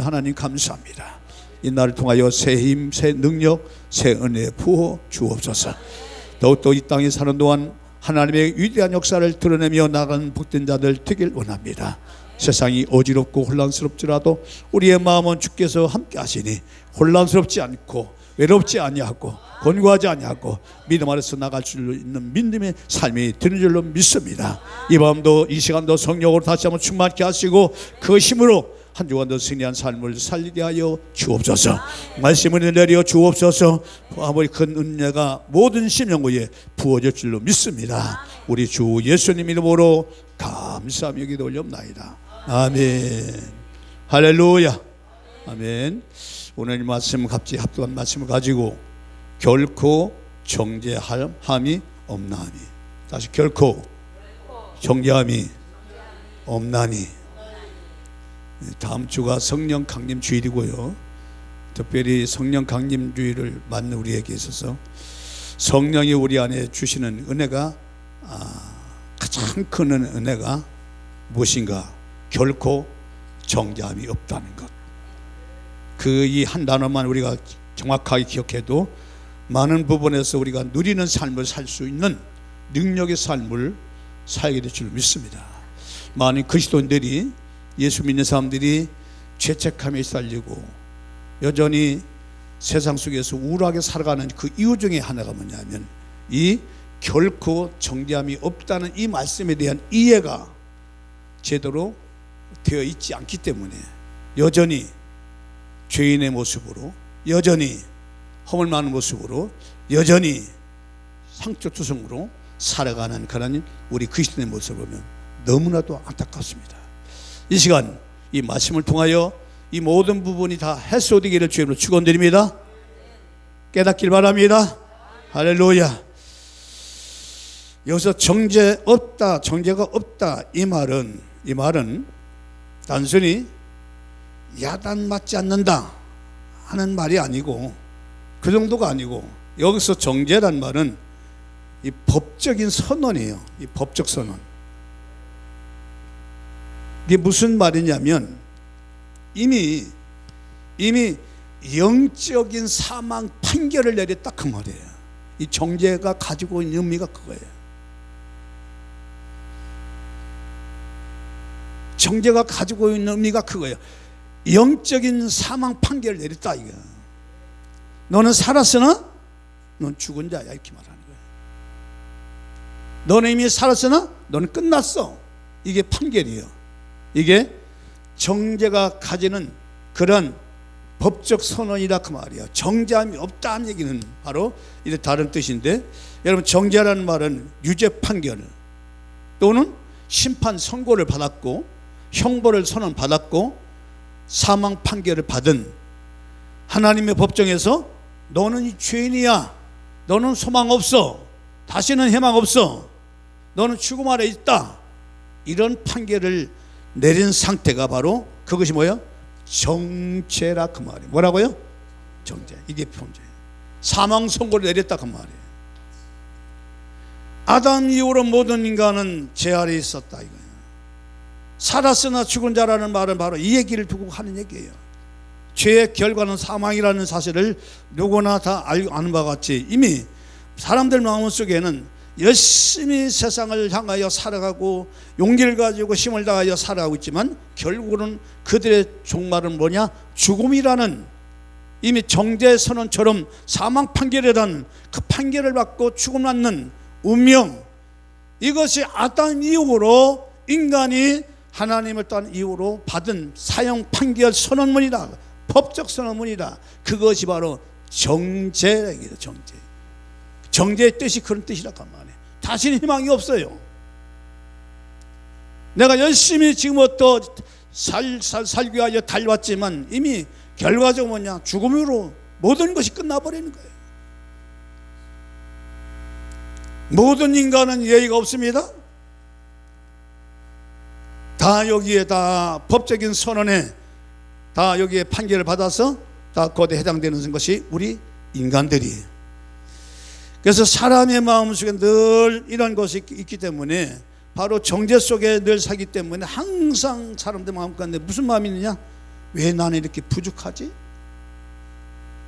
하나님 감사합니다. 이 날을 통하여 새 힘, 새 능력, 새 은혜 부어 주옵소서. 더욱더 이 땅에 사는 동안 하나님의 위대한 역사를 드러내며 나가는 복된 자들 되길 원합니다. 세상이 어지럽고 혼란스럽지라도 우리의 마음은 주께서 함께 하시니 혼란스럽지 않고 외롭지 아니하고 권고하지 아니하고 믿음 아래서 나갈 수 있는 믿음의 삶이 되는 줄로 믿습니다. 이 밤도 이 시간도 성령으로 다시 한번 충만케 하시고 그 힘으로 한 주간도 승리한 삶을 살리게 하여 주옵소서. 말씀을 내려 주옵소서. 아무리 큰 은혜가 모든 심령구에 부어질 줄로 믿습니다. 우리 주 예수님 이름으로 감사하며 기도 올려옵나이다. 아멘. 할렐루야. 아멘. 오늘 이 말씀 갑자기 합독한 말씀을 가지고 결코 정죄함이 없나니, 다시 결코 정죄함이 없나니. 다음 주가 성령 강림 주일이고요. 특별히 성령 강림 주일을 맞는 우리에게 있어서 성령이 우리 안에 주시는 은혜가 가장 큰 은혜가 무엇인가? 결코 정죄함이 없다는 것. 그 이 한 단어만 우리가 정확하게 기억해도 많은 부분에서 우리가 누리는 삶을 살 수 있는 능력의 삶을 살게 될 줄 믿습니다. 많은 그리스도인들이, 예수 믿는 사람들이 죄책감에 시달리고 여전히 세상 속에서 우울하게 살아가는 그 이유 중에 하나가 뭐냐면 이 결코 정죄함이 없다는 이 말씀에 대한 이해가 제대로 되어 있지 않기 때문에 여전히 죄인의 모습으로, 여전히 허물 많은 모습으로, 여전히 상처투성으로 살아가는 그런 우리 그리스도의 모습을 보면 너무나도 안타깝습니다. 이 시간 이 말씀을 통하여 이 모든 부분이 다 해소되기를 주님으로 축원드립니다. 깨닫길 바랍니다. 할렐루야. 여기서 정죄 없다, 정죄가 없다, 이 말은 단순히 야단 맞지 않는다 하는 말이 아니고 그 정도가 아니고, 여기서 정죄란 말은 이 법적인 선언이에요. 이 법적 선언. 이게 무슨 말이냐면 이미 영적인 사망 판결을 내렸다 그 말이에요. 이 정죄가 가지고 있는 의미가 그거예요. 정죄가 가지고 있는 의미가 그거예요. 영적인 사망 판결을 내렸다 이거. 너는 살았으나 넌 죽은 자야 이렇게 말하는 거예요. 너는 이미 살았으나 너는 끝났어. 이게 판결이에요. 이게 정죄가 가지는 그런 법적 선언이라 그 말이에요. 정죄함이 없다는 얘기는 바로 이런 다른 뜻인데, 여러분 정죄라는 말은 유죄 판결 또는 심판 선고를 받았고 형벌을 선언받았고 사망 판결을 받은 하나님의 법정에서 너는 이 죄인이야, 너는 소망 없어, 다시는 희망 없어, 너는 죽음 아래 있다, 이런 판결을 내린 상태가 바로 그것이 뭐예요? 정죄라 그 말이에요. 뭐라고요? 정죄. 이게 범죄예요. 사망 선고를 내렸다 그 말이에요. 아담 이후로 모든 인간은 죄 아래 있었다 이거예요. 살았으나 죽은 자라는 말은 바로 이 얘기를 두고 하는 얘기예요. 죄의 결과는 사망이라는 사실을 누구나 다 아는 바와 같이 이미 사람들 마음속에는 열심히 세상을 향하여 살아가고 용기를 가지고 힘을 다하여 살아가고 있지만 결국은 그들의 종말은 뭐냐? 죽음이라는, 이미 정죄 선언처럼 사망 판결이라는 그 판결을 받고 죽음 낳는 운명, 이것이 아담 이후로 인간이 하나님을 떠난 이후로 받은 사형 판결 선언문이다, 법적 선언문이다. 그것이 바로 정죄이다. 정죄. 정죄의 뜻이 그런 뜻이라고 말이에요. 다시는 희망이 없어요. 내가 열심히 지금부터 살기 위하여 달려왔지만 이미 결과적으로 뭐냐? 죽음으로 모든 것이 끝나버리는 거예요. 모든 인간은 예의가 없습니다. 다 여기에 다 법적인 선언에 다 여기에 판결을 받아서 다 거기에 해당되는 것이 우리 인간들이에요. 그래서 사람의 마음속에 늘 이런 것이 있기 때문에 바로 정죄 속에 늘 살기 때문에 항상 사람들 마음 가운데 무슨 마음이 있느냐? 왜 나는 이렇게 부족하지?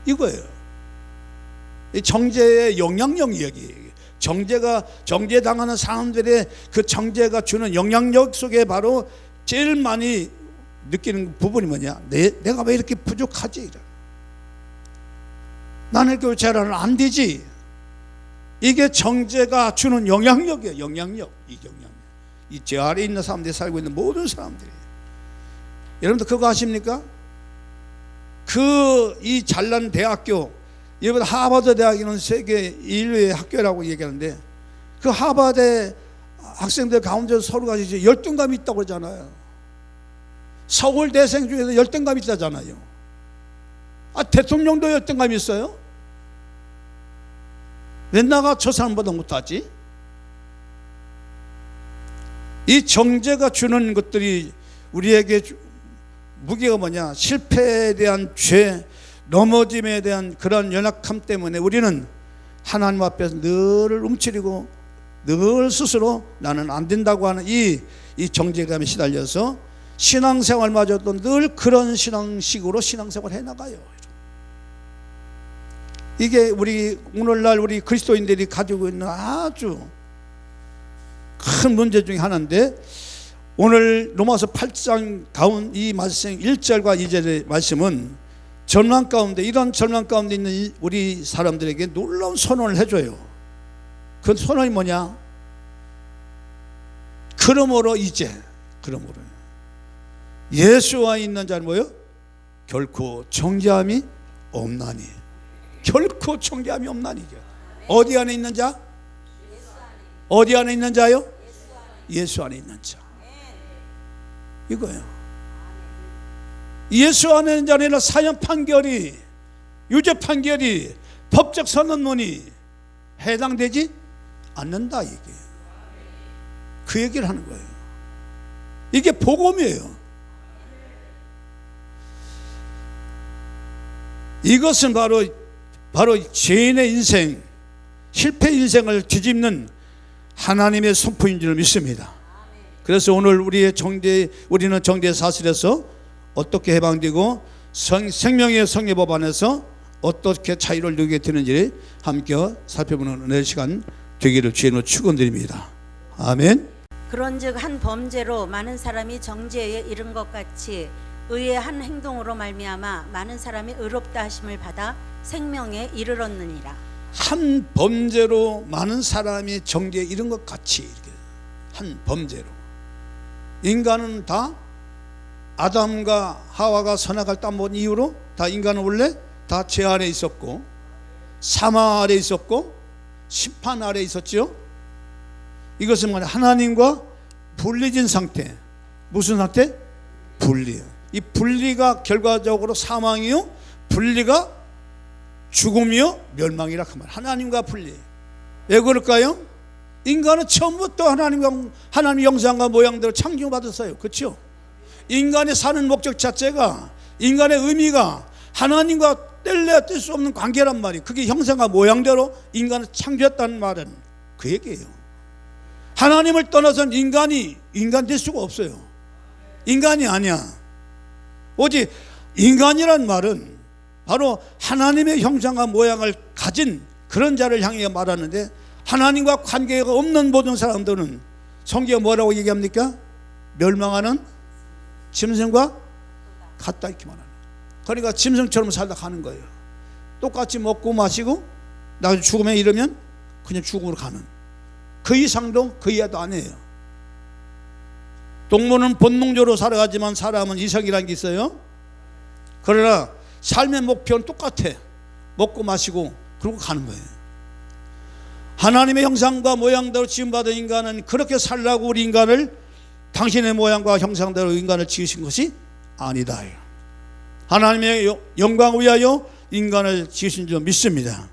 이거예요. 이 정죄의 영향력 이야기. 정죄당하는 사람들의 그 정죄가 주는 영향력 속에 바로 제일 많이 느끼는 부분이 뭐냐? 내가 왜 이렇게 부족하지? 나는 이렇게 죄를 안 되지. 이게 정죄가 주는 영향력이에요. 영향력. 이 죄 아래 있는 사람들이 살고 있는 모든 사람들이. 여러분들 그거 아십니까? 이 잘난 대학교, 여러분 하버드 대학은 세계 인류의 학교라고 얘기하는데, 그 하버드 학생들 가운데 서로가 이제 열등감이 있다고 그러잖아요. 서울대생 중에서 열등감이 있다잖아요. 대통령도 열등감이 있어요? 왜 나가 저 사람보다 못하지? 이 정죄가 주는 것들이 우리에게 무게가 뭐냐? 실패에 대한 죄, 넘어짐에 대한 그런 연약함 때문에 우리는 하나님 앞에서 늘 움츠리고 늘 스스로 나는 안 된다고 하는 이 정죄감에 시달려서 신앙생활마저도 늘 그런 신앙식으로 신앙생활 해나가요. 이게 오늘날 우리 그리스도인들이 가지고 있는 아주 큰 문제 중에 하나인데, 오늘 로마서 8장 가운 이 말씀 1절과 2절의 말씀은 절망 가운데, 이런 절망 가운데 있는 우리 사람들에게 놀라운 선언을 해줘요. 그 선언이 뭐냐? 그러므로 예수와 있는 자는 뭐요? 결코 정죄함이 없나니. 결코 정죄함이 없나니. 어디 안에 있는 자? 어디 안에 있는 자요? 예수 안에 있는 자. 이거예요. 예수 안에 있는 자는 사형 판결이, 유죄 판결이, 법적 선언문이 해당되지 않는다, 이게. 그 얘기를 하는 거예요. 이게 복음이에요. 이것은 바로 죄인의 인생, 실패 인생을 뒤집는 하나님의 선포인 줄 믿습니다. 그래서 오늘 우리는 정죄 사슬에서 어떻게 해방되고 생명의 성례법 안에서 어떻게 차이를 누리게 되는지 함께 살펴보는 은혜의 시간 되기를 주님으로 축원드립니다. 아멘. 그런즉 한 범죄로 많은 사람이 정죄에 이른 것 같이 의의 한 행동으로 말미암아 많은 사람이 의롭다 하심을 받아 생명에 이르렀느니라. 한 범죄로 많은 사람이 정죄에 이른 것 같이, 이렇게 한 범죄로. 인간은 다 아담과 하와가 선악을 따먹은 이후로 다 인간은 원래 다 죄 아래 있었고, 사망 아래 있었고, 심판 아래 있었죠. 이것은 뭐냐? 하나님과 분리된 상태. 무슨 상태? 분리. 이 분리가 결과적으로 사망이요, 분리가 죽음이요, 멸망이라 그 말. 하나님과 분리. 왜 그럴까요? 인간은 처음부터 하나님의 형상과 모양대로 창조받았어요. 그렇죠? 인간의 사는 목적 자체가, 인간의 의미가 하나님과 뗄래야 뗄 수 없는 관계란 말이에요. 그게 형상과 모양대로 인간을 창조했다는 말은 그 얘기예요. 하나님을 떠나서는 인간 될 수가 없어요. 인간이 아니야. 오직 인간이란 말은 바로 하나님의 형상과 모양을 가진 그런 자를 향해 말하는데, 하나님과 관계가 없는 모든 사람들은 성경에 뭐라고 얘기합니까? 멸망하는 짐승과 같다, 이렇게 말하는. 그러니까 짐승처럼 살다 가는 거예요. 똑같이 먹고 마시고 나중에 죽음에 이르면 그냥 죽음으로 가는, 그 이상도 그 이하도 아니에요. 동물은 본능적으로 살아가지만 사람은 이성이라는 게 있어요. 그러나 삶의 목표는 똑같아. 먹고 마시고 그러고 가는 거예요. 하나님의 형상과 모양대로 지음받은 인간은 그렇게 살라고 우리 인간을, 당신의 모양과 형상대로 인간을 지으신 것이 아니다. 하나님의 영광을 위하여 인간을 지으신 줄 믿습니다.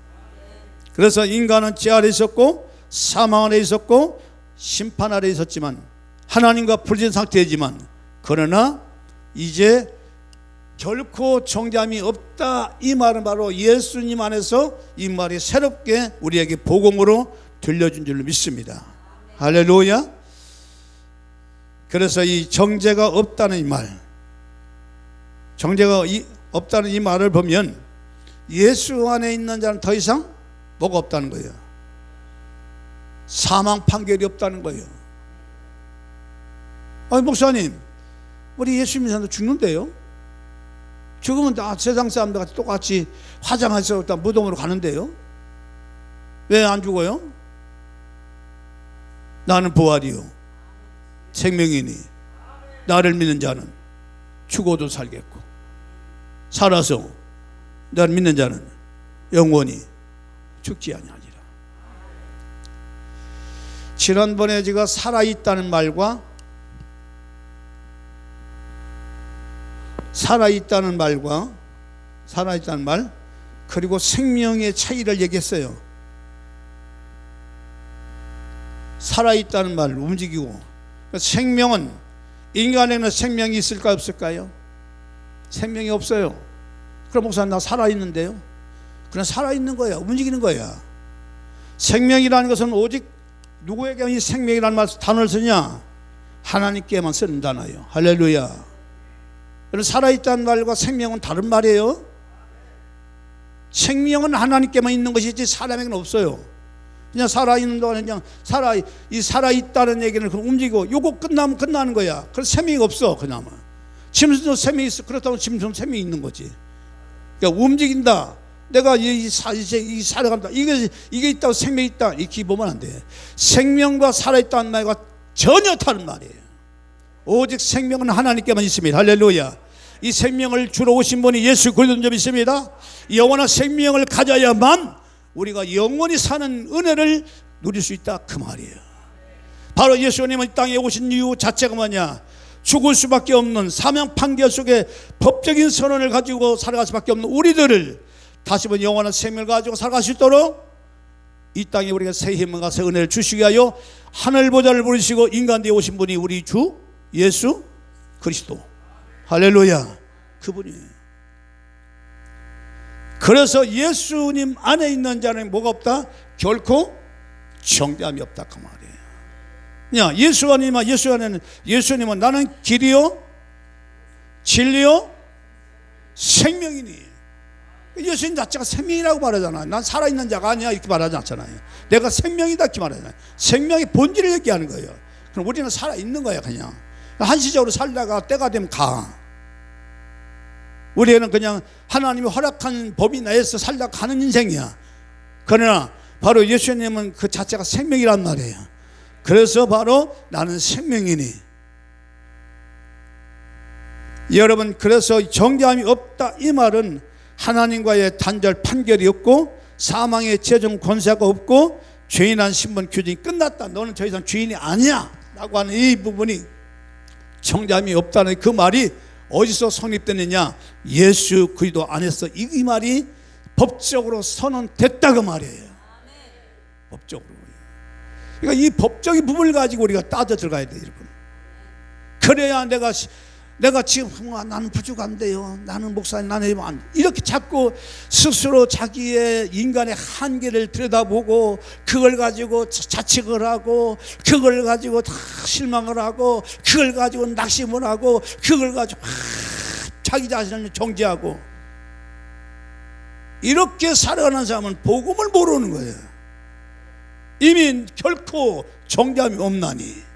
그래서 인간은 죄 아래 있었고, 사망 아래 있었고, 심판 아래 있었지만, 하나님과 분리된 상태이지만, 그러나 이제 결코 정죄함이 없다, 이 말은 바로 예수님 안에서 이 말이 새롭게 우리에게 복음으로 들려준 줄 믿습니다. 할렐루야. 그래서 이 정죄가 없다는 이 말, 정죄가 없다는 이 말을 보면 예수 안에 있는 자는 더 이상 뭐가 없다는 거예요. 사망 판결이 없다는 거예요. 아니 목사님, 우리 예수 믿는 사람도 죽는데요? 죽으면 다 세상 사람들 같이 똑같이 화장해서 무덤으로 가는데요? 왜 안 죽어요? 나는 부활이요 생명이니 나를 믿는 자는 죽어도 살겠고 살아서 나를 믿는 자는 영원히 죽지 아니하리라. 지난번에 제가 살아있다는 말과 살아있다는 말 그리고 생명의 차이를 얘기했어요. 살아있다는 말, 움직이고. 생명은, 인간에는 생명이 있을까요 없을까요? 생명이 없어요. 그럼 목사님 나 살아있는데요? 그냥 살아있는 거야, 움직이는 거야. 생명이라는 것은 오직 누구에게 이 생명이라는 단어를 쓰냐? 하나님께만 쓰는 단어예요. 할렐루야. 살아있다는 말과 생명은 다른 말이에요. 생명은 하나님께만 있는 것이지 사람에게는 없어요. 그냥 살아있는 동안 그냥 살아있다는 얘기는 움직이고 요거 끝나면 끝나는 거야. 그래서 생명이 없어. 그냥 짐승도 생명이 있어. 그렇다고 짐승도 생명이 있는 거지. 그러니까 움직인다. 내가 이 살아간다. 이게 있다고 생명이 있다. 이렇게 보면 안 돼. 생명과 살아있다는 말과 전혀 다른 말이에요. 오직 생명은 하나님께만 있습니다. 할렐루야. 이 생명을 주러 오신 분이 예수 그리스도인 점 있습니다. 영원한 생명을 가져야만 우리가 영원히 사는 은혜를 누릴 수 있다 그 말이에요. 바로 예수님은 이 땅에 오신 이유 자체가 뭐냐? 죽을 수밖에 없는 사명 판결 속에 법적인 선언을 가지고 살아갈 수밖에 없는 우리들을 다시 한번 영원한 생명을 가지고 살아갈 수 있도록 이 땅에 우리가 새 힘을 가서 은혜를 주시기 위하여 하늘 보좌를 부르시고 인간 되어 오신 분이 우리 주 예수 그리스도. 할렐루야. 그분이에요. 그래서 예수님 안에 있는 자는 뭐가 없다? 결코 정죄함이 없다 그 말이에요. 야, 예수님은 나는 길이요 진리요 생명이니. 예수님 자체가 생명이라고 말하잖아요. 난 살아있는 자가 아니야 이렇게 말하지 않잖아요. 내가 생명이다 이렇게 말하잖아요. 생명의 본질을 얘기하는 거예요. 그럼 우리는 살아있는 거야. 그냥 한시적으로 살다가 때가 되면 가. 우리는 그냥 하나님이 허락한 법이 내에서 살다 가는 인생이야. 그러나 바로 예수님은 그 자체가 생명이란 말이에요. 그래서 바로 나는 생명이니. 여러분, 그래서 정죄함이 없다 이 말은 하나님과의 단절 판결이 없고 사망의 최종 권세가 없고 죄인한 신분 규정이 끝났다. 너는 더 이상 죄인이 아니야 라고 하는 이 부분이 정죄함이 없다는 그 말이 어디서 성립되느냐? 예수 그리스도 안에서 이 말이 법적으로 선언됐다 그 말이에요. 법적으로. 그러니까 이 법적인 부분을 가지고 우리가 따져 들어가야 돼요, 여러분. 그래야 내가 지금 나는 부족한데요, 나는 목사님, 나는 이렇게 자꾸 스스로 자기의 인간의 한계를 들여다보고 그걸 가지고 자책을 하고 그걸 가지고 다 실망을 하고 그걸 가지고 낙심을 하고 그걸 가지고 자기 자신을 정죄하고 이렇게 살아가는 사람은 복음을 모르는 거예요. 이미 결코 정죄함이 없나니.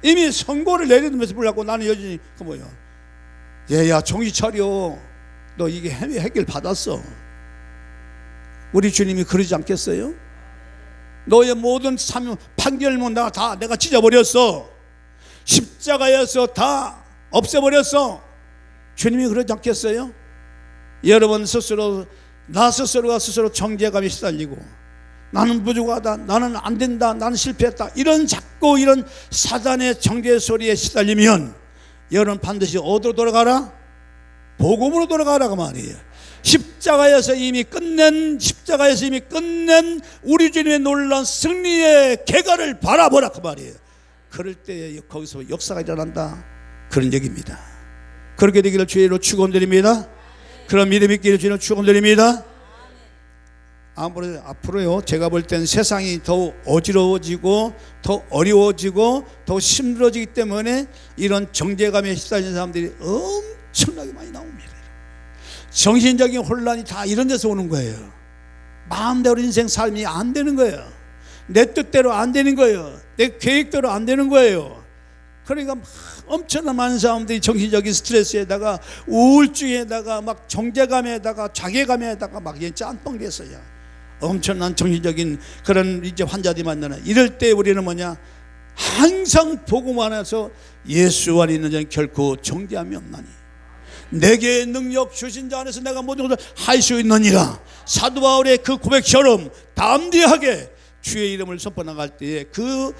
이미 선고를 내리면서 불렀고 나는 여전히 그 뭐야? 얘야 정신 차려. 너 이게 해결 받았어. 우리 주님이 그러지 않겠어요? 너의 모든 판결문 내가 찢어버렸어. 십자가에서 다 없애버렸어. 주님이 그러지 않겠어요? 여러분 나 스스로가 스스로 정죄감에 시달리고 나는 부족하다, 나는 안 된다, 나는 실패했다, 이런 사단의 정죄 소리에 시달리면 여러분 반드시 어디로 돌아가라? 복음으로 돌아가라 그 말이에요. 십자가에서 이미 끝낸 우리 주님의 놀라운 승리의 계가를 바라보라 그 말이에요. 그럴 때 거기서 역사가 일어난다 그런 얘기입니다. 그렇게 되기를 주의로 축원드립니다. 그런 믿음 있기를 주의로 축원드립니다. 앞으로요, 제가 볼 땐 세상이 더 어지러워지고 더 어려워지고 더 힘들어지기 때문에 이런 정죄감에 시달리는 사람들이 엄청나게 많이 나옵니다. 정신적인 혼란이 다 이런 데서 오는 거예요. 마음대로 인생 삶이 안 되는 거예요. 내 뜻대로 안 되는 거예요. 내 계획대로 안 되는 거예요. 그러니까 막 엄청난 많은 사람들이 정신적인 스트레스에다가 우울증에다가 막 정제감에다가 자괴감에다가 막 짬뽕 됐어요. 엄청난 정신적인 그런 이제 환자들이 만나는, 이럴 때 우리는 뭐냐, 항상 복음 안에서 예수 안에 있는 자는 결코 정죄함이 없나니 내게 능력 주신 자 안에서 내가 모든 것을 할 수 있느니라. 사도 바울의 그 고백처럼 담대하게 주의 이름을 선포나갈 때에 그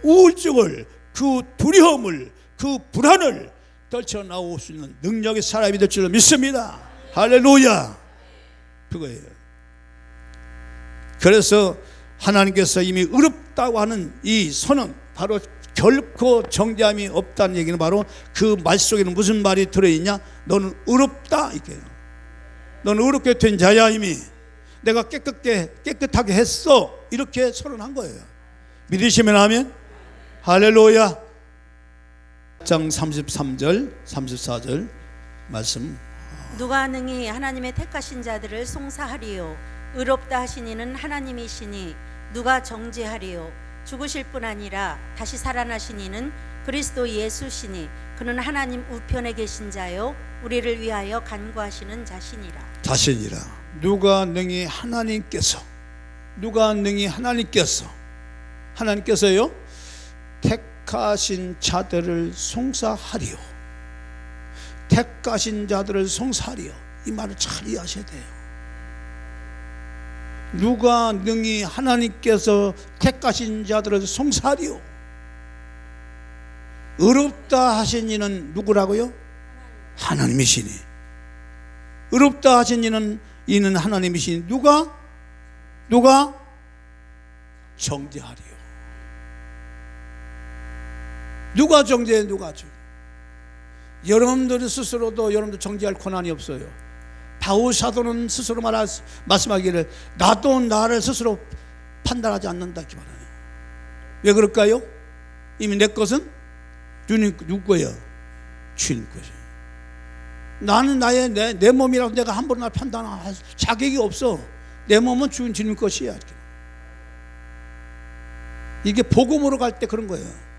우울증을, 그 두려움을, 그 불안을 떨쳐나올 수 있는 능력의 사람이 될 줄 믿습니다. 할렐루야. 그거예요. 그래서 하나님께서 이미 의롭다고 하는 이 선언, 바로 결코 정죄함이 없다는 얘기는 바로 그 말 속에는 무슨 말이 들어있냐, 너는 의롭다 이게요. 너는 의롭게 된 자야. 이미 내가 깨끗하게 했어, 이렇게 선언한 거예요. 믿으시면 아멘. 할렐루야. 장 33절 34절 말씀. 누가 능히 하나님의 택하신 자들을 송사하리요. 의롭다 하신 이는 하나님이시니 누가 정죄하리요. 죽으실 뿐 아니라 다시 살아나신 이는 그리스도 예수시니 그는 하나님 우편에 계신 자요 우리를 위하여 간구하시는 자신이라. 누가 능히 하나님께서요 택하신 자들을 송사하리요. 택하신 자들을 송사하리요. 이 말을 잘 이해하셔야 돼요. 누가 능히 하나님께서 택하신 자들을 송사하리요. 의롭다 하신 이는 누구라고요? 하나님이시니. 의롭다 하신 이는 하나님이시니 누가 정죄하리요. 누가 정죄해? 누가 죠? 여러분들 스스로도 여러분들 정죄할 권한이 없어요. 바울 사도는 스스로 말씀하기를 나도 나를 스스로 판단하지 않는다 이렇게 말해요. 왜 그럴까요? 이미 내 것은 주님 누구 거예요? 주님 거죠. 나는 내 몸이라고 내가 함부로 날 판단할 자격이 없어. 내 몸은 주님 것이야. 이게 복음으로 갈 때 그런 거예요.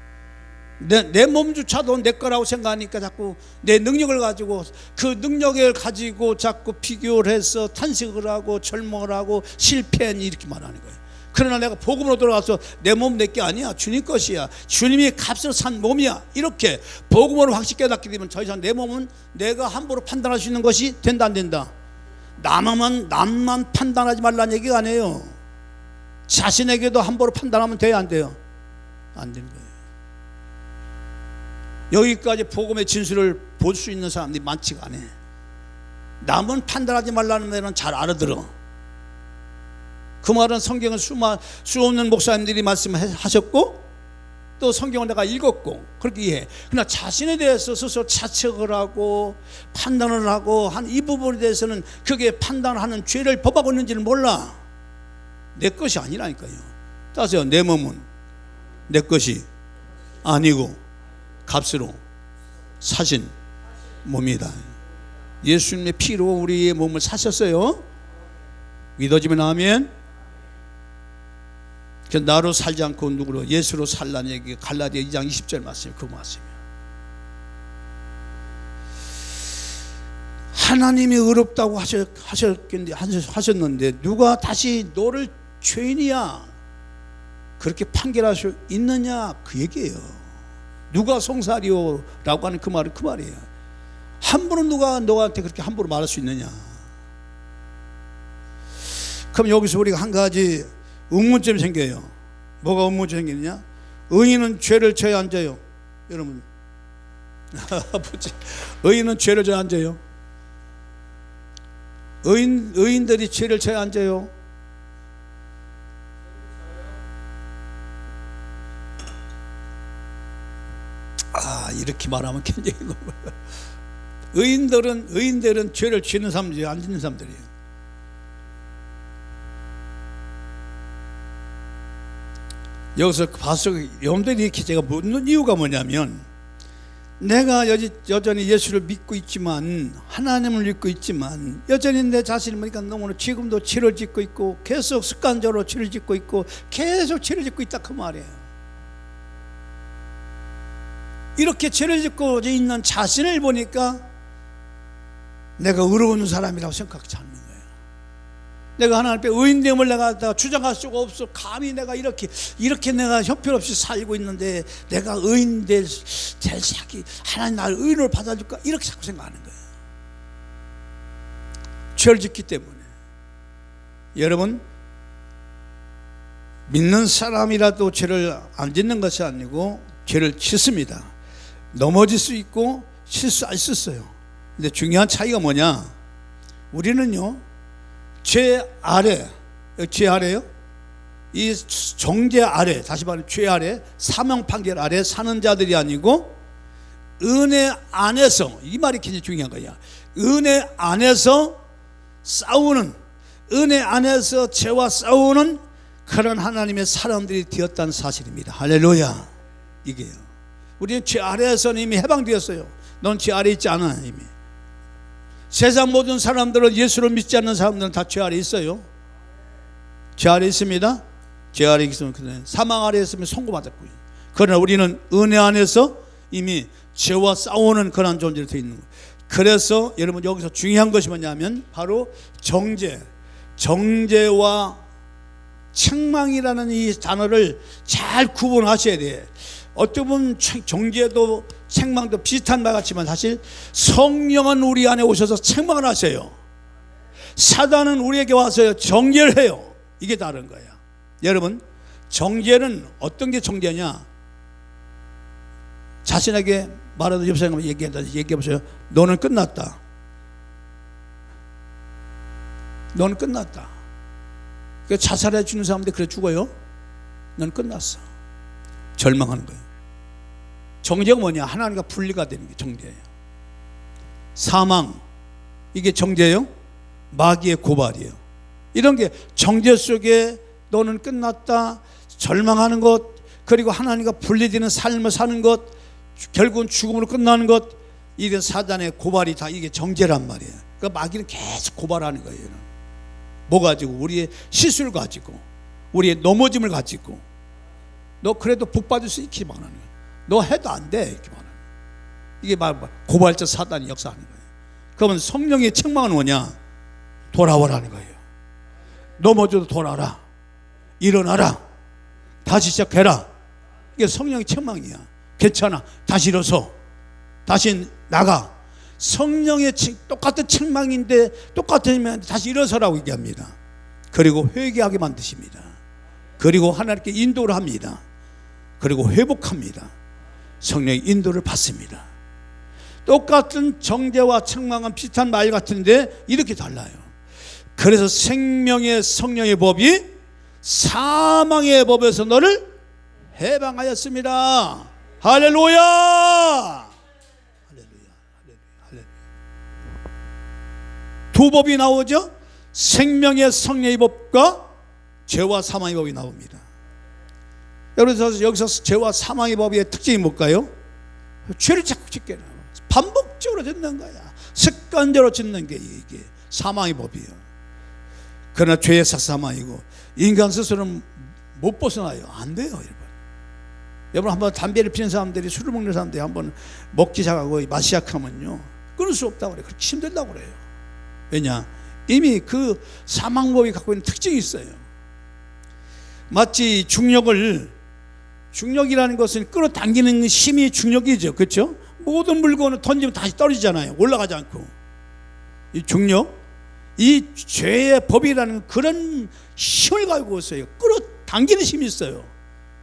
내 몸조차도 내 거라고 생각하니까 자꾸 내 능력을 가지고, 그 능력을 가지고 자꾸 비교를 해서 탄식을 하고 절망을 하고 실패했니 이렇게 말하는 거예요. 그러나 내가 복음으로 돌아가서 내 몸 내 게 아니야, 주님 것이야, 주님이 값으로 산 몸이야, 이렇게 복음으로 확실히 깨닫게 되면 더 이상 내 몸은 내가 함부로 판단할 수 있는 것이 된다 안 된다? 남만 판단하지 말라는 얘기가 아니에요. 자신에게도 함부로 판단하면 돼요 안 돼요? 안 되는 거예요. 여기까지 복음의 진술을 볼 수 있는 사람들이 많지가 않아. 남은 판단하지 말라는 말은 잘 알아들어. 그 말은 성경을 수 없는 목사님들이 말씀하셨고 또 성경을 내가 읽었고 그렇게 이해해. 그러나 자신에 대해서 스스로 자책을 하고 판단을 하고 한 이 부분에 대해서는 그게 판단하는 죄를 범하고 있는지는 몰라. 내 것이 아니라니까요. 따세요. 내 몸은 내 것이 아니고 값으로 사신 몸이다. 예수님의 피로 우리의 몸을 사셨어요. 믿어지면 아멘. 나로 살지 않고 누구로? 예수로 살라는 얘기, 갈라디아 2장 20절 말씀이 그 말씀이에요. 하나님이 의롭다고 하셨는데 누가 다시 너를 죄인이야 그렇게 판결할 수 있느냐 그 얘기예요. 누가 송사리오라고 하는 그 말은 그 말이에요. 함부로 누가 너한테 그렇게 함부로 말할 수 있느냐. 그럼 여기서 우리가 한 가지 의문점이 생겨요. 뭐가 의문점이 생기느냐? 의인은 죄를 져야 안 져요? 여러분 의인은 죄를 져야 안 져요? 의인들이 죄를 져야 안 져요? 이렇게 말하면 굉장히 의인들은 죄를 지는 사람들이 안 짓는 사람들이에요. 여기서 봐서 여러분들이 이렇게 제가 묻는 이유가 뭐냐면 내가 여전히 예수를 믿고 있지만, 하나님을 믿고 있지만 여전히 내 자신을 보니까 너무나 지금도 죄를 짓고 있고 계속 습관적으로 죄를 짓고 있고 계속 죄를 짓고 있다 그 말이에요. 이렇게 죄를 짓고 있는 자신을 보니까 내가 의로운 사람이라고 생각하지 않는 거예요. 내가 하나님 앞에 의인됨을 내가 주장할 수가 없어. 감히 내가 이렇게 내가 형편없이 살고 있는데 내가 의인 될 생각이, 하나님 나를 의인으로 받아줄까, 이렇게 자꾸 생각하는 거예요. 죄를 짓기 때문에. 여러분, 믿는 사람이라도 죄를 안 짓는 것이 아니고 죄를 짓습니다. 넘어질 수 있고 실수할 수 있어요. 근데 중요한 차이가 뭐냐, 우리는요 죄 아래요? 이 정죄 아래, 다시 말하면 죄 아래, 사명 판결 아래 사는 자들이 아니고 은혜 안에서, 이 말이 굉장히 중요한 거야. 은혜 안에서 싸우는, 은혜 안에서 죄와 싸우는 그런 하나님의 사람들이 되었다는 사실입니다. 할렐루야. 이게요. 우리는 죄 아래에서는 이미 해방되었어요. 넌 죄 아래 있지 않아. 이미 세상 모든 사람들은, 예수를 믿지 않는 사람들은 다 죄 아래 있어요. 죄 아래 있습니다. 죄 아래 있으면, 사망 아래 있으면 선고받았고요. 그러나 우리는 은혜 안에서 이미 죄와 싸우는 그런 존재로 되어 있는 거예요. 그래서 여러분, 여기서 중요한 것이 뭐냐면 바로 정죄와 책망이라는 이 단어를 잘 구분하셔야 돼요. 어떻게 보면 정죄도 책망도 비슷한 말 같지만 사실 성령은 우리 안에 오셔서 책망을 하세요. 사단은 우리에게 와서 정죄를 해요. 이게 다른 거예요. 여러분, 정죄는 어떤 게 정죄냐, 자신에게 말하는 옆 사람한테 얘기해보세요. 너는 끝났다. 너는 끝났다. 자살해 주는 사람들 그래 죽어요. 넌 끝났어. 절망하는 거예요. 정죄가 뭐냐, 하나님과 분리가 되는 게 정죄예요. 사망, 이게 정죄예요. 마귀의 고발이에요. 이런 게 정죄 속에 너는 끝났다, 절망하는 것, 그리고 하나님과 분리되는 삶을 사는 것, 결국은 죽음으로 끝나는 것, 이게 사단의 고발이 다 이게 정죄란 말이에요. 그러니까 마귀는 계속 고발하는 거예요. 뭐 가지고? 우리의 실수를 가지고, 우리의 넘어짐을 가지고, 너 그래도 복 받을 수 있기 말하는 거예요. 너 해도 안 돼, 이렇게 말하는 거예요. 이게 고발자 사단이 역사하는 거예요. 그러면 성령의 책망은 뭐냐? 돌아오라는 거예요. 넘어져도 돌아라, 일어나라, 다시 시작해라. 이게 성령의 책망이야. 괜찮아, 다시 일어서, 다시 나가. 성령의 똑같은 책망인데, 똑같으면 다시 일어서라고 얘기합니다. 그리고 회개하게 만드십니다. 그리고 하나님께 인도를 합니다. 그리고 회복합니다. 성령의 인도를 받습니다. 똑같은 정죄와 책망은 비슷한 말 같은데 이렇게 달라요. 그래서 생명의 성령의 법이 사망의 법에서 너를 해방하였습니다. 할렐루야. 할렐루야. 할렐루야. 두 법이 나오죠. 생명의 성령의 법과 죄와 사망의 법이 나옵니다. 여러분, 여기서 죄와 사망의 법의 특징이 뭘까요? 죄를 자꾸 짓게 돼요. 반복적으로 짓는 거야. 습관대로 짓는 게 이게 사망의 법이에요. 그러나 죄의 사망이고, 인간 스스로는 못 벗어나요. 안 돼요, 여러분 한번 담배를 피는 사람들이, 술을 먹는 사람들이 한번 먹기 시작하고 맛 시작하면요, 끊을 수 없다고 그래요. 그렇게 힘들다고 그래요. 왜냐? 이미 그 사망법이 갖고 있는 특징이 있어요. 마치 중력이라는 것은 끌어당기는 힘이 중력이죠. 그렇죠? 모든 물건을 던지면 다시 떨어지잖아요. 올라가지 않고. 이 중력, 이 죄의 법이라는 그런 힘을 가지고 있어요. 끌어당기는 힘이 있어요.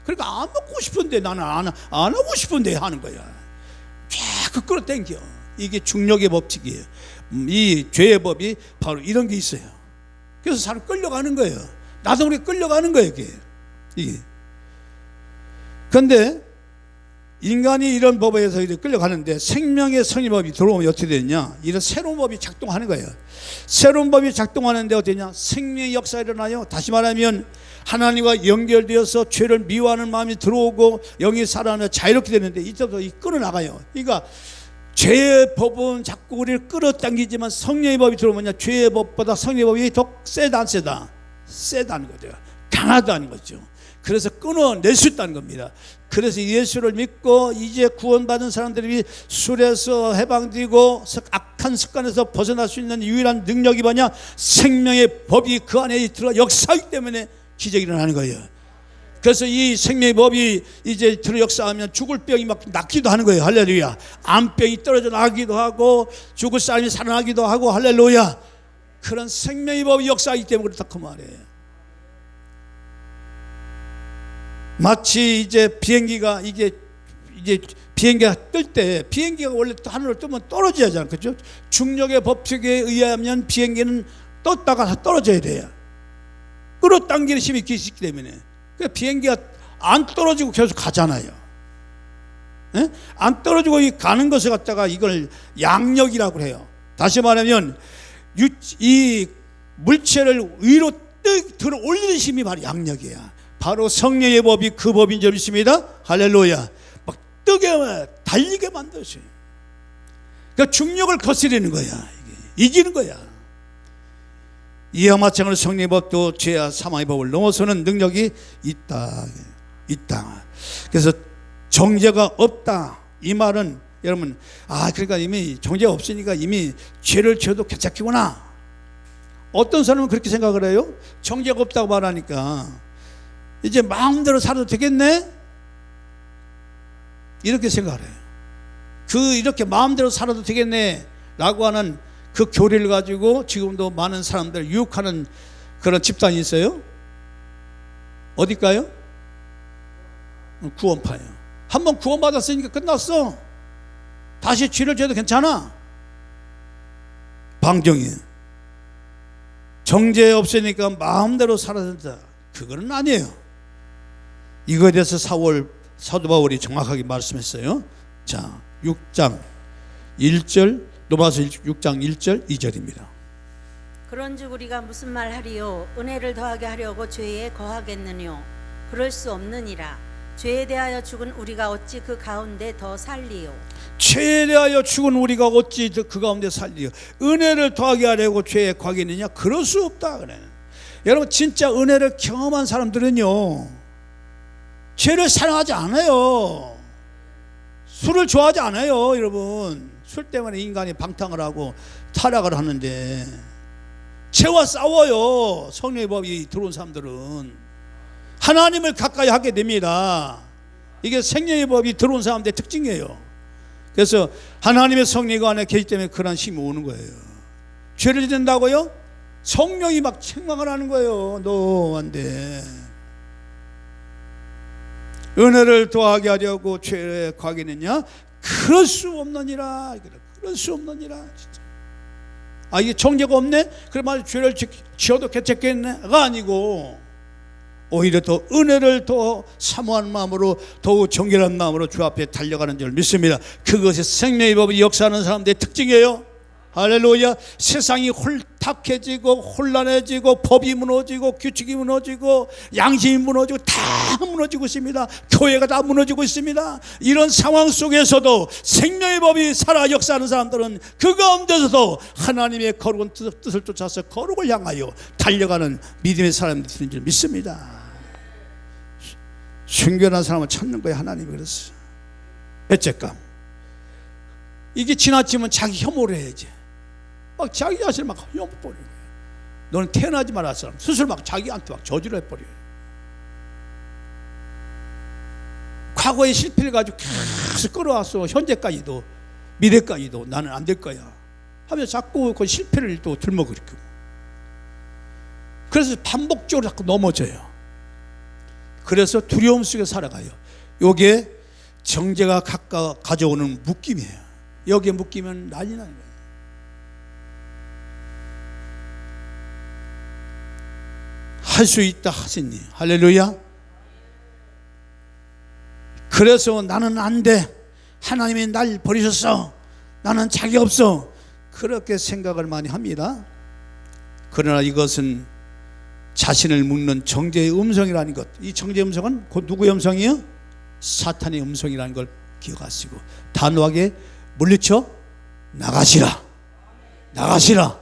그러니까 안 먹고 싶은데, 나는 안 하고 싶은데 하는 거야. 자꾸 끌어당겨. 이게 중력의 법칙이에요. 이 죄의 법이 바로 이런 게 있어요. 그래서 사람 끌려가는 거예요. 나도 모르게 끌려가는 거예요, 이게. 그런데 인간이 이런 법에 의해서 끌려가는데 생명의 성립법이 들어오면 어떻게 되냐? 이런 새로운 법이 작동하는 거예요. 새로운 법이 작동하는데 어떠냐? 생명의 역사가 일어나요. 다시 말하면 하나님과 연결되어서 죄를 미워하는 마음이 들어오고 영이 살아나 자유롭게 되는데 이때부터 끌어나가요. 그러니까 죄의 법은 자꾸 우리를 끌어당기지만 성령의 법이 들어오면 죄의 법보다 성령의 법이 더 세다 안 세다? 세다는 거죠. 강하다는 거죠. 그래서 끊어낼 수 있다는 겁니다. 그래서 예수를 믿고 이제 구원받은 사람들이 술에서 해방되고 악한 습관에서 벗어날 수 있는 유일한 능력이 뭐냐? 생명의 법이 그 안에 들어 역사하기 때문에 기적이 일어나는 거예요. 그래서 이 생명의 법이 이제 들어 역사하면 죽을 병이 막 낫기도 하는 거예요. 할렐루야. 암병이 떨어져 나기도 하고 죽을 사람이 살아나기도 하고 할렐루야. 그런 생명의 법이 역사하기 때문에 그렇다 그 말이에요. 마치 이제 비행기가 이제 비행기가 뜰 때 비행기가 원래 하늘을 뜨면 떨어져야 하잖아요. 그렇죠? 중력의 법칙에 의하면 비행기는 떴다가 떨어져야 돼요. 끌어당기는 힘이 있기 때문에. 그러니까 비행기가 안 떨어지고 계속 가잖아요. 에? 안 떨어지고 가는 것을 갖다가 이걸 양력이라고 해요. 다시 말하면 이 물체를 위로 들어 올리는 힘이 바로 양력이야. 바로 성령의 법이 그 법인 줄 믿습니다. 할렐루야. 막 뜨게 달리게 만드세요. 그러니까 중력을 거스르는 거야. 이기는 거야. 이와 마찬가지로 성령의 법도 죄와 사망의 법을 넘어서는 능력이 있다. 그래서 정죄가 없다. 이 말은 여러분, 그러니까 이미 정죄가 없으니까 이미 죄를 지어도 괜찮겠구나. 어떤 사람은 그렇게 생각을 해요. 정죄가 없다고 말하니까 이제 마음대로 살아도 되겠네? 이렇게 생각을 해요. 이렇게 마음대로 살아도 되겠네 라고 하는 그 교리를 가지고 지금도 많은 사람들을 유혹하는 그런 집단이 있어요. 어딜까요? 구원파예요. 한번 구원받았으니까 끝났어. 다시 죄를 지어도 괜찮아. 방정이에요. 정죄 없으니까 마음대로 살아야 된다. 그거는 아니에요. 이거에 대해서 사도 바울이 정확하게 말씀했어요. 자, 6장 1절, 로마서 6장 1절 2절입니다. 그런즉 우리가 무슨 말 하리요? 은혜를 더하게 하려고 죄에 거하겠느뇨? 그럴 수 없느니라. 죄에 대하여 죽은 우리가 어찌 그 가운데 더 살리요? 죄에 대하여 죽은 우리가 어찌 그 가운데 살리요? 은혜를 더하게 하려고 죄에 거하겠느냐? 그럴 수 없다 그래. 여러분, 진짜 은혜를 경험한 사람들은요, 죄를 사랑하지 않아요. 술을 좋아하지 않아요. 여러분, 술 때문에 인간이 방탕을 하고 타락을 하는데 죄와 싸워요. 성령의 법이 들어온 사람들은 하나님을 가까이 하게 됩니다. 이게 생명의 법이 들어온 사람들의 특징이에요. 그래서 하나님의 성령이 안에 계시기 때문에 그런 힘이 오는 거예요. 죄를 짓는다고요? 성령이 막 책망을 하는 거예요. 너 안 돼. 은혜를 더하게 하려고 죄에 거하겠느냐? 그럴 수 없느니라. 그럴 수 없느니라. 진짜. 이게 정죄가 없네? 그래 말 죄를 지어도 괜찮겠네가 아니고 오히려 더 은혜를 더 사모하는 마음으로 더욱 정결한 마음으로 주 앞에 달려가는 줄 믿습니다. 그것이 생명의 법이 역사하는 사람들의 특징이에요. 할렐루야. 세상이 홀딱해지고 혼란해지고 법이 무너지고 규칙이 무너지고 양심이 무너지고 다 무너지고 있습니다. 교회가 다 무너지고 있습니다. 이런 상황 속에서도 생명의 법이 살아 역사하는 사람들은 그 가운데서도 하나님의 거룩한 뜻을 쫓아서 거룩을 향하여 달려가는 믿음의 사람들인 줄 믿습니다. 순결한 사람을 찾는 거예요. 하나님이 그랬어요. 죄책감. 이게 지나치면 자기 혐오를 해야지. 막 자기 자신을 막 혐오버리는 거예요. 너는 태어나지 말할 사람 스스로 막 자기한테 막 저주를 해버려요. 과거의 실패를 가지고 계속 끌어왔어. 현재까지도 미래까지도 나는 안 될 거야 하면서 자꾸 그 실패를 또 들먹이고, 그래서 반복적으로 자꾸 넘어져요. 그래서 두려움 속에 살아가요. 이게 정죄가 가져오는 묶임이에요. 여기에 묶이면 난리 나는 거예요. 할 수 있다 하시니 할렐루야. 그래서 나는 안 돼, 하나님이 날 버리셨어, 나는 자격 없어, 그렇게 생각을 많이 합니다. 그러나 이것은 자신을 묶는 정죄의 음성이라는 것, 이 정죄의 음성은 곧 누구의 음성이요? 사탄의 음성이라는 걸 기억하시고 단호하게 물리쳐 나가시라, 나가시라,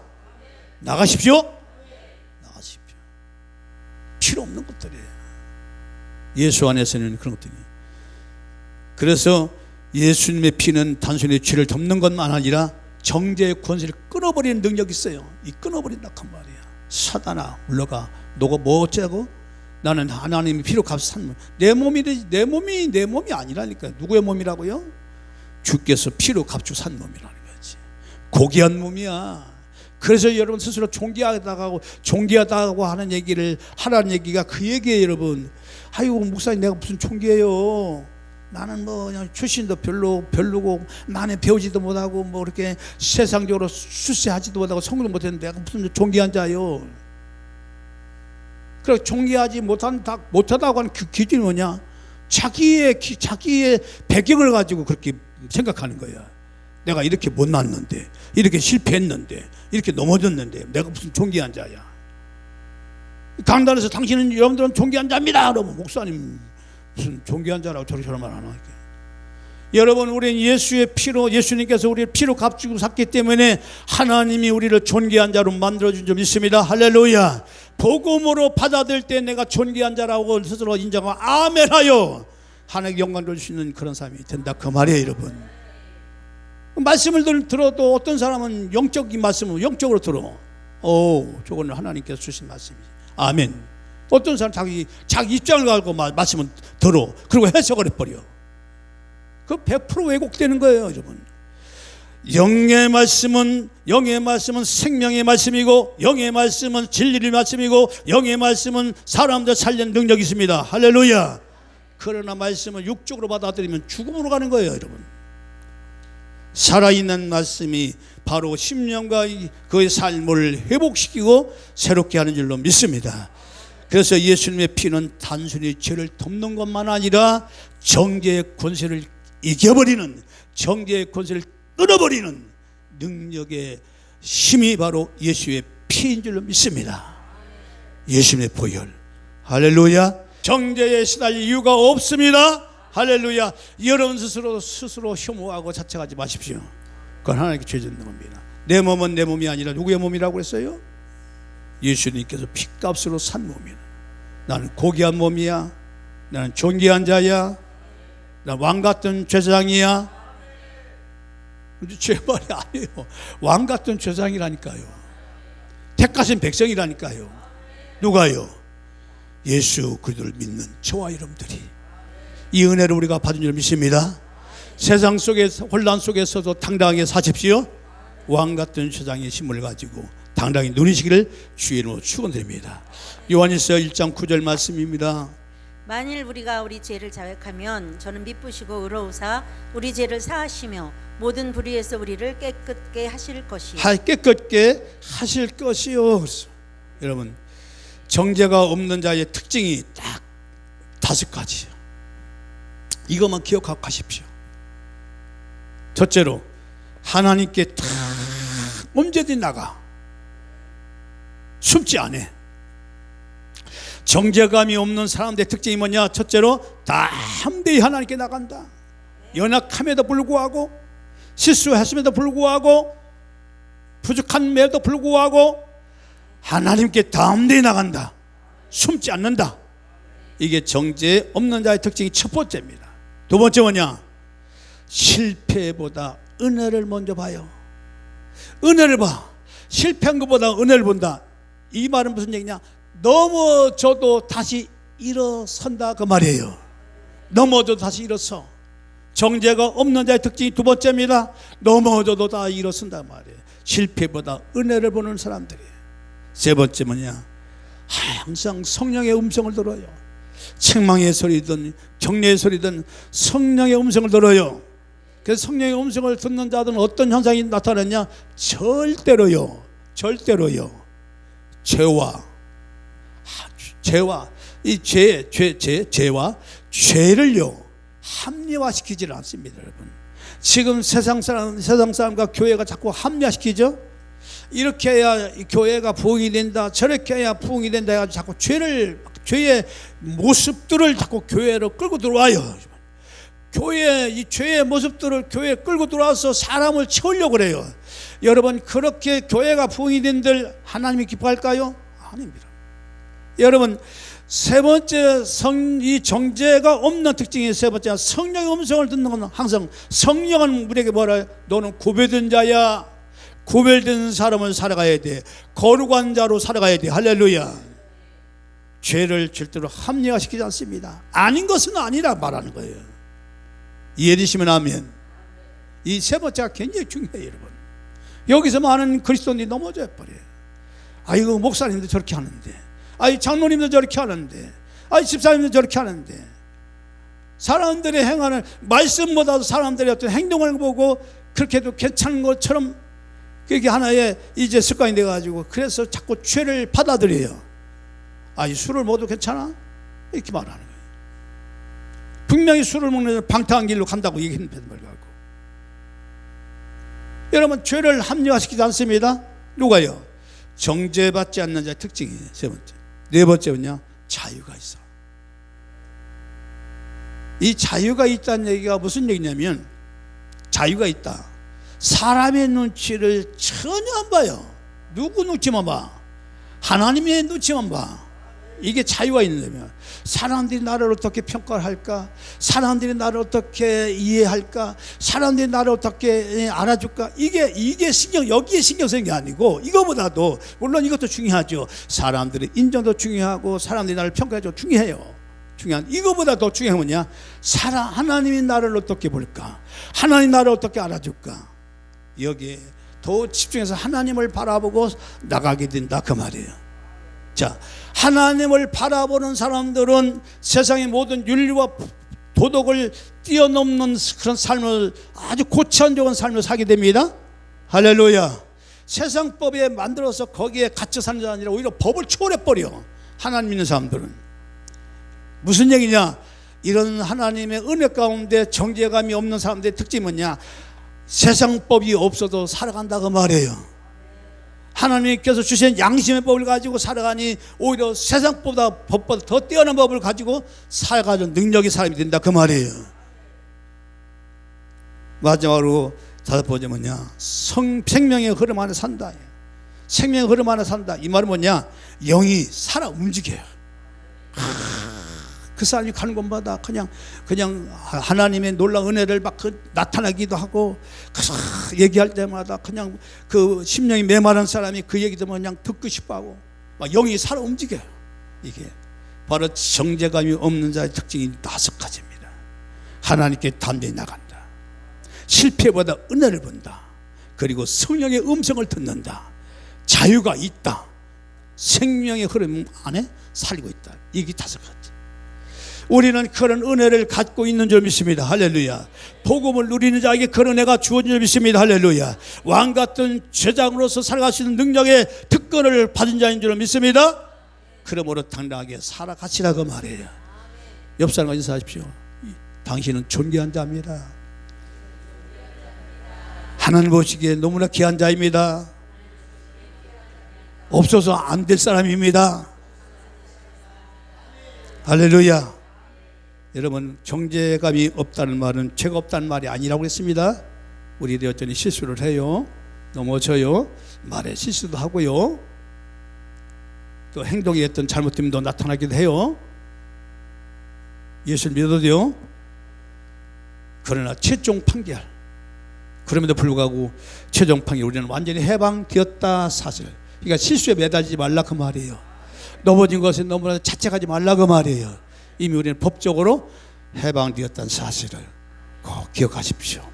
나가십시오, 나가십시오. 필요 없는 것들이에요. 예수 안에서는 그런 것들이. 그래서 예수님의 피는 단순히 죄를 덮는 것만 아니라 정죄의 권세를 끊어버리는 능력이 있어요. 이 끊어버린다 그 말이야. 사단아 물러가, 너가 뭐 어쩌고? 나는 하나님의 피로 값을 산 몸. 내 몸이지, 내 몸이 아니라니까요. 누구의 몸이라고요? 주께서 피로 값주고 산 몸이라는 거지. 고귀한 몸이야. 그래서 여러분 스스로 존귀하다고 하는 얘기를 하라는 얘기가 그 얘기예요. 여러분, 아이고 목사님 내가 무슨 존귀해요, 나는 뭐 그냥 출신도 별로고 많이 배우지도 못하고 뭐 이렇게 세상적으로 출세하지도 못하고 성공도 못했는데 내가 무슨 존귀한 자요. 그래, 존귀하지 못하다고 하는 그 기준이 뭐냐? 자기의 배경을 가지고 그렇게 생각하는 거야. 내가 이렇게 못났는데, 이렇게 실패했는데, 이렇게 넘어졌는데 내가 무슨 존귀한 자야. 강단에서 당신은, 여러분들은 존귀한 자입니다 그러면 목사님 무슨 존귀한 자라고 저런 말 안 하게. 여러분, 우리는 예수의 피로, 예수님께서 우리를 피로 값주고 샀기 때문에 하나님이 우리를 존귀한 자로 만들어준 점 있습니다. 할렐루야. 복음으로 받아들일 때 내가 존귀한 자라고 스스로 인정하고 아멘하여 하나님께 영광을 줄 수 있는 그런 삶이 된다 그 말이에요. 여러분, 말씀을 들어도 어떤 사람은 영적인 말씀을 영적으로 들어. 저거는 하나님께서 주신 말씀이지. 아멘. 어떤 사람 자기 입장을 가지고 말씀을 들어. 그리고 해석을 해버려. 그 100% 왜곡되는 거예요, 여러분. 영의 말씀은 생명의 말씀이고, 영의 말씀은 진리의 말씀이고, 영의 말씀은 사람들 살리는 능력이 있습니다. 할렐루야. 그러나 말씀을 육적으로 받아들이면 죽음으로 가는 거예요, 여러분. 살아있는 말씀이 바로 심령과 그의 삶을 회복시키고 새롭게 하는 줄로 믿습니다. 그래서 예수님의 피는 단순히 죄를 덮는 것만 아니라 정죄의 권세를 이겨버리는, 정죄의 권세를 끊어버리는 능력의 힘이 바로 예수의 피인 줄로 믿습니다. 예수님의 보혈. 할렐루야. 정죄에 시달릴 이유가 없습니다. 할렐루야. 여러분 스스로 혐오하고 자책하지 마십시오. 그건 하나님께 죄 짓는 겁니다. 내 몸은 내 몸이 아니라 누구의 몸이라고 했어요? 예수님께서 핏값으로 산 몸이야. 나는 고귀한 몸이야. 나는 존귀한 자야. 나 왕같은 제사장이야. 제 말이 아니에요. 왕같은 제사장이라니까요. 택하신 백성이라니까요. 누가요? 예수 그리스도를 믿는 저와 여러분들이 이 은혜를 우리가 받은 줄 믿습니다. 세상 속에 혼란 속에서도 당당하게 사십시오. 왕같은 제사장의 힘을 가지고 당당히 누리시기를 주의 이름으로 축원드립니다. 요한일서 1장 9절 말씀입니다. 만일 우리가 우리 죄를 자백하면 저는 미쁘시고 의로우사 우리 죄를 사하시며 모든 불의에서 우리를 깨끗게 하실 것이요. 깨끗게 하실 것이요. 여러분, 정죄가 없는 자의 특징이 딱 5가지예요. 이것만 기억하고 가십시오. 첫째로, 하나님께 다 언제든지 나가. 숨지 않아. 정죄감이 없는 사람들의 특징이 뭐냐? 첫째로, 담대히 하나님께 나간다. 연약함에도 불구하고, 실수했음에도 불구하고, 부족함에도 불구하고 하나님께 담대히 나간다. 숨지 않는다. 이게 정죄 없는 자의 특징이 첫 번째입니다. 두 번째 뭐냐? 실패보다 은혜를 먼저 봐요. 은혜를 봐. 실패한 것보다 은혜를 본다. 이 말은 무슨 얘기냐? 넘어져도 다시 일어선다 그 말이에요. 넘어져도 다시 일어서. 정죄가 없는 자의 특징이 두 번째입니다. 넘어져도 다 일어선다 말이에요. 실패보다 은혜를 보는 사람들이에요. 세 번째 뭐냐? 항상 성령의 음성을 들어요. 책망의 소리든 격려의 소리든 성령의 음성을 들어요. 그래서 성령의 음성을 듣는 자들은 어떤 현상이 나타났냐? 절대로요. 죄와 이 죄와 죄를요 합리화시키지를 않습니다, 여러분. 지금 세상 사람과 교회가 자꾸 합리화시키죠. 이렇게 해야 교회가 부흥이 된다, 저렇게 해야 부흥이 된다 해가지고 자꾸 죄의 모습들을 자꾸 교회로 끌고 들어와요. 이 죄의 모습들을 교회에 끌고 들어와서 사람을 채우려고 그래요. 여러분, 그렇게 교회가 부흥이 된들 하나님이 기뻐할까요? 아닙니다. 여러분, 세 번째 이 정죄가 없는 특징이 세 번째, 성령의 음성을 듣는 것은 항상 성령은 우리에게 뭐라 해요? 너는 구별된 자야. 구별된 사람을 살아가야 돼. 거룩한 자로 살아가야 돼. 할렐루야. 죄를 절대로 합리화시키지 않습니다. 아닌 것은 아니라 말하는 거예요. 이해되시면 아멘. 이 세 번째가 굉장히 중요해요, 여러분. 여기서 많은 그리스도인들이 넘어져 버려요. 아이고, 목사님도 저렇게 하는데, 아이 장로님도 저렇게 하는데, 아이 집사님도 저렇게 하는데, 사람들의 행하는 말씀보다도 사람들의 어떤 행동을 보고 그렇게 해도 괜찮은 것처럼 그게 하나의 이제 습관이 돼가지고 그래서 자꾸 죄를 받아들여요. 아이 술을 먹어도 괜찮아? 이렇게 말하는 거예요. 분명히 술을 먹는 방탕한 길로 간다고 얘기했는데 말고. 여러분, 죄를 합리화시키지 않습니다. 누가요? 정죄받지 않는 자의 특징이에요. 세 번째. 네 번째는요, 자유가 있어. 이 자유가 있다는 얘기가 무슨 얘기냐면, 자유가 있다. 사람의 눈치를 전혀 안 봐요. 누구 눈치만 봐? 하나님의 눈치만 봐. 이게 자유가 있는. 사람들이 나를 어떻게 평가를 할까? 사람들이 나를 어떻게 이해할까? 사람들이 나를 어떻게 알아줄까? 이게 여기에 신경 쓰는 게 아니고, 이거보다도 물론 이것도 중요하죠. 사람들의 인정도 중요하고 사람들이 나를 평가해도 중요해요. 이거보다 더 중요한 건 뭐냐? 하나님이 나를 어떻게 볼까? 하나님 나를 어떻게 알아줄까? 여기에 더 집중해서 하나님을 바라보고 나가게 된다, 그 말이에요. 자, 하나님을 바라보는 사람들은 세상의 모든 윤리와 도덕을 뛰어넘는 그런 삶을, 아주 고차원 좋은 삶을 살게 됩니다. 할렐루야. 세상 법에 만들어서 거기에 갇혀 사는 게 아니라 오히려 법을 초월해버려, 하나님 믿는 사람들은. 무슨 얘기냐? 이런 하나님의 은혜 가운데 정죄감이 없는 사람들의 특징이 뭐냐? 세상 법이 없어도 살아간다, 그 말이에요. 하나님께서 주신 양심의 법을 가지고 살아가니 오히려 세상 법보다 더 뛰어난 법을 가지고 살아가는 능력의 사람이 된다, 그 말이에요. 마지막으로 다섯 번째 뭐냐? 생명의 흐름 안에 산다. 생명의 흐름 안에 산다. 이 말은 뭐냐? 영이 살아 움직여요. 그 사람이 가는 곳마다 그냥 하나님의 놀라운 은혜를 막 나타나기도 하고, 얘기할 때마다 그냥 그 심령이 메마른 사람이 그 얘기 들으면 그냥 듣고 싶어하고, 막 영이 살아 움직여요. 이게 바로 정죄감이 없는 자의 특징이 5가지입니다. 하나님께 담대히 나간다. 실패보다 은혜를 본다. 그리고 성령의 음성을 듣는다. 자유가 있다. 생명의 흐름 안에 살고 있다. 이게 5가지. 우리는 그런 은혜를 갖고 있는 줄 믿습니다. 할렐루야. 복음을 누리는 자에게 그런 은혜가 주어진 줄 믿습니다. 할렐루야. 왕같은 제장으로서 살아갈 수 있는 능력의 특권을 받은 자인 줄 믿습니다. 그러므로 당당하게 살아가시라고 말해요. 옆 사람과 인사하십시오. 당신은 존귀한 자입니다. 하나님 보시기에 너무나 귀한 자입니다. 없어서 안 될 사람입니다. 할렐루야. 여러분, 정죄감이 없다는 말은 죄가 없다는 말이 아니라고 했습니다. 우리들이 여전히 실수를 해요. 넘어져요. 말에 실수도 하고요. 또 행동에 어떤 잘못됨도 나타나기도 해요. 예수를 믿어도요. 그러나 최종 판결, 그럼에도 불구하고 최종 판결, 우리는 완전히 해방되었다, 사실. 그러니까 실수에 매달리지 말라, 그 말이에요. 넘어진 것에 너무나 자책하지 말라, 그 말이에요. 이미 우리는 법적으로 해방되었다는 사실을 꼭 기억하십시오.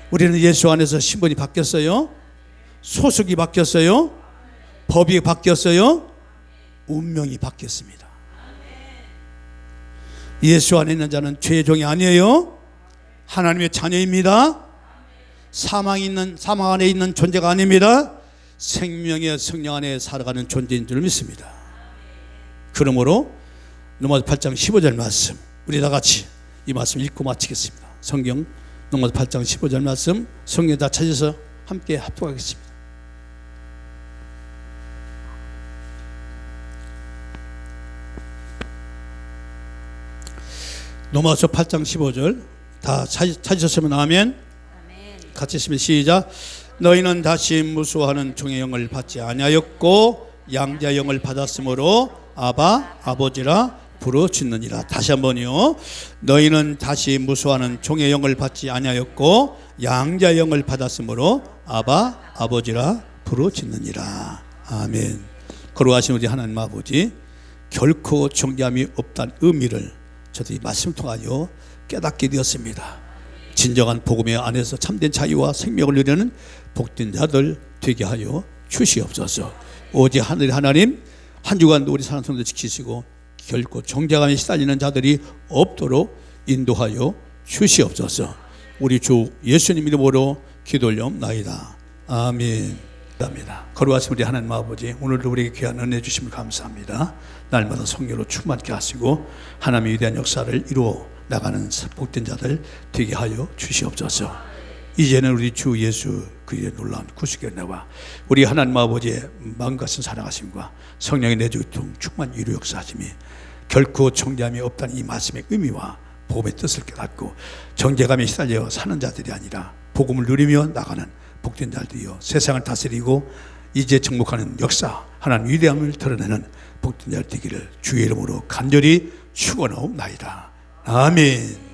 우리는 예수 안에서 신분이 바뀌었어요. 소속이 바뀌었어요. 법이 바뀌었어요. 운명이 바뀌었습니다. 예수 안에 있는 자는 죄의 종이 아니에요. 하나님의 자녀입니다. 사망 안에 있는 존재가 아닙니다. 생명의 성령 안에 살아가는 존재인 줄 믿습니다. 그러므로 로마서 8장 15절 말씀, 우리 다 같이 이 말씀 읽고 마치겠습니다. 성경 로마서 8장 15절 말씀 성경 다 찾아서 함께 합독하겠습니다. 로마서 8장 15절 다 찾으셨으면 아멘. 같이 있으면 시작. 너희는 다시 무수하는 종의 영을 받지 아니하였고 양자의 영을 받았으므로 아바 아버지라 부르짖느니라. 다시 한번요. 너희는 다시 무수하는 종의 영을 받지 아니하였고 양자의 영을 받았으므로 아바 아버지라 부르짖느니라. 아멘. 거룩하신 우리 하나님 아버지, 결코 정죄함이 없다는 의미를 저도 이 말씀 통하여 깨닫게 되었습니다. 진정한 복음의 안에서 참된 자유와 생명을 누리는 복된 자들 되게 하여 주시옵소서. 오직 하늘 하나님, 한 주간 우리 사랑 성도 지키시고 결코 정죄감에 시달리는 자들이 없도록 인도하여 주시옵소서. 우리 주 예수님 이름으로 기도 올려옵나이다. 아멘. 거룩하신 우리 하나님 아버지, 오늘도 우리에게 귀한 은혜 주심을 감사합니다. 날마다 성령으로 충만케 하시고 하나님의 위대한 역사를 이루어 나가는 복된 자들 되게 하여 주시옵소서. 이제는 우리 주 예수 그리스도의 놀라운 구속의 은혜와 우리 하나님 아버지의 마음과 같은 사랑하심과 성령의 내주통 충만 위로 역사하심이 결코 정죄함이 없다는 이 말씀의 의미와 복음의 뜻을 깨닫고 정죄감에 시달려 사는 자들이 아니라 복음을 누리며 나가는 복된 자들이여 세상을 다스리고 이제 정복하는 역사 하나님 위대함을 드러내는 복된 자들 되기를 주의 이름으로 간절히 축원하옵나이다. 아멘.